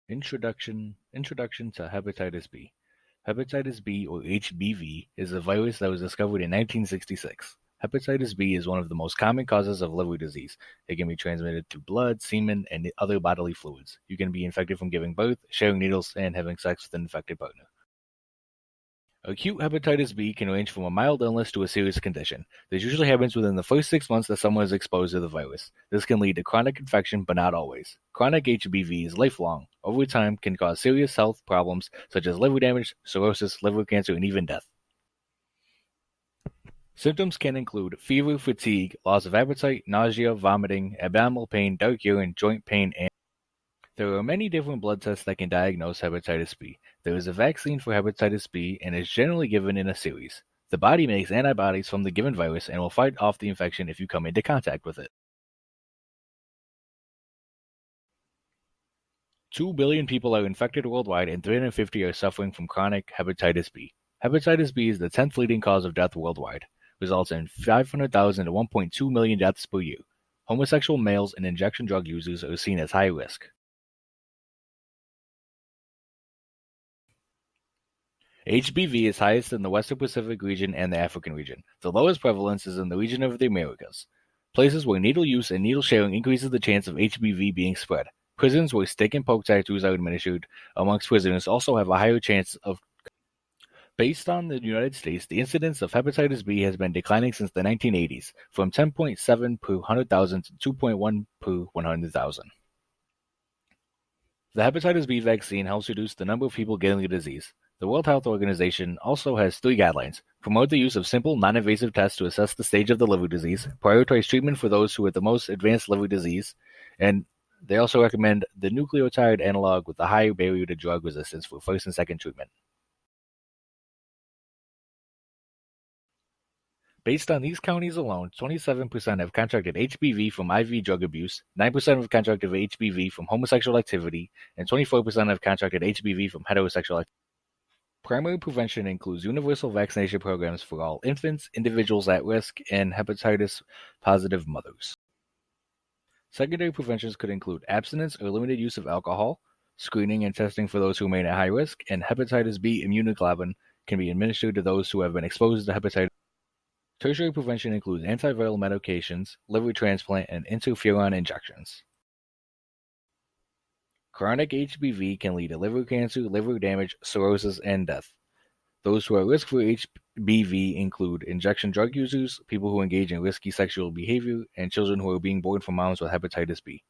Introduction to hepatitis B. Hepatitis B, or HBV, is a virus that was discovered in 1966. Hepatitis B is one of the most common causes of liver disease. It can be transmitted through blood, semen, and other bodily fluids. You can be infected from giving birth, sharing needles, and having sex with an infected partner. Acute hepatitis B can range from a mild illness to a serious condition. This usually happens within the first 6 months that someone is exposed to the virus. This can lead to chronic infection, but not always. Chronic HBV is lifelong. Over time, can cause serious health problems such as liver damage, cirrhosis, liver cancer, and even death. Symptoms can include fever, fatigue, loss of appetite, nausea, vomiting, abdominal pain, dark urine, joint pain, and there are many different blood tests that can diagnose hepatitis B. There is a vaccine for hepatitis B and is generally given in a series. The body makes antibodies from the given virus and will fight off the infection if you come into contact with it. 2 billion people are infected worldwide and 350 are suffering from chronic hepatitis B. Hepatitis B is the 10th leading cause of death worldwide, results in 500,000 to 1.2 million deaths per year. Homosexual males and injection drug users are seen as high risk. HBV is highest in the Western Pacific region and the African region. The lowest prevalence is in the region of the Americas. Places where needle use and needle sharing increases the chance of HBV being spread. Prisons where stick and poke tattoos are administered amongst prisoners also have a higher chance of. Based on the United States, the incidence of hepatitis B has been declining since the 1980s, from 10.7 per 100,000 to 2.1 per 100,000. The hepatitis B vaccine helps reduce the number of people getting the disease. The World Health Organization also has 3 guidelines: promote the use of simple, non-invasive tests to assess the stage of the liver disease, prioritize treatment for those who have the most advanced liver disease, and they also recommend the nucleotide analog with a high barrier to drug resistance for first and second treatment. Based on these counties alone, 27% have contracted HBV from IV drug abuse, 9% have contracted HBV from homosexual activity, and 24% have contracted HBV from heterosexual activity. Primary prevention includes universal vaccination programs for all infants, individuals at risk, and hepatitis-positive mothers. Secondary preventions could include abstinence or limited use of alcohol, screening and testing for those who remain at high risk, and hepatitis B immunoglobulin can be administered to those who have been exposed to hepatitis. Tertiary prevention includes antiviral medications, liver transplant, and interferon injections. Chronic HBV can lead to liver cancer, liver damage, cirrhosis, and death. Those who are at risk for HBV include injection drug users, people who engage in risky sexual behavior, and children who are being born from moms with hepatitis B.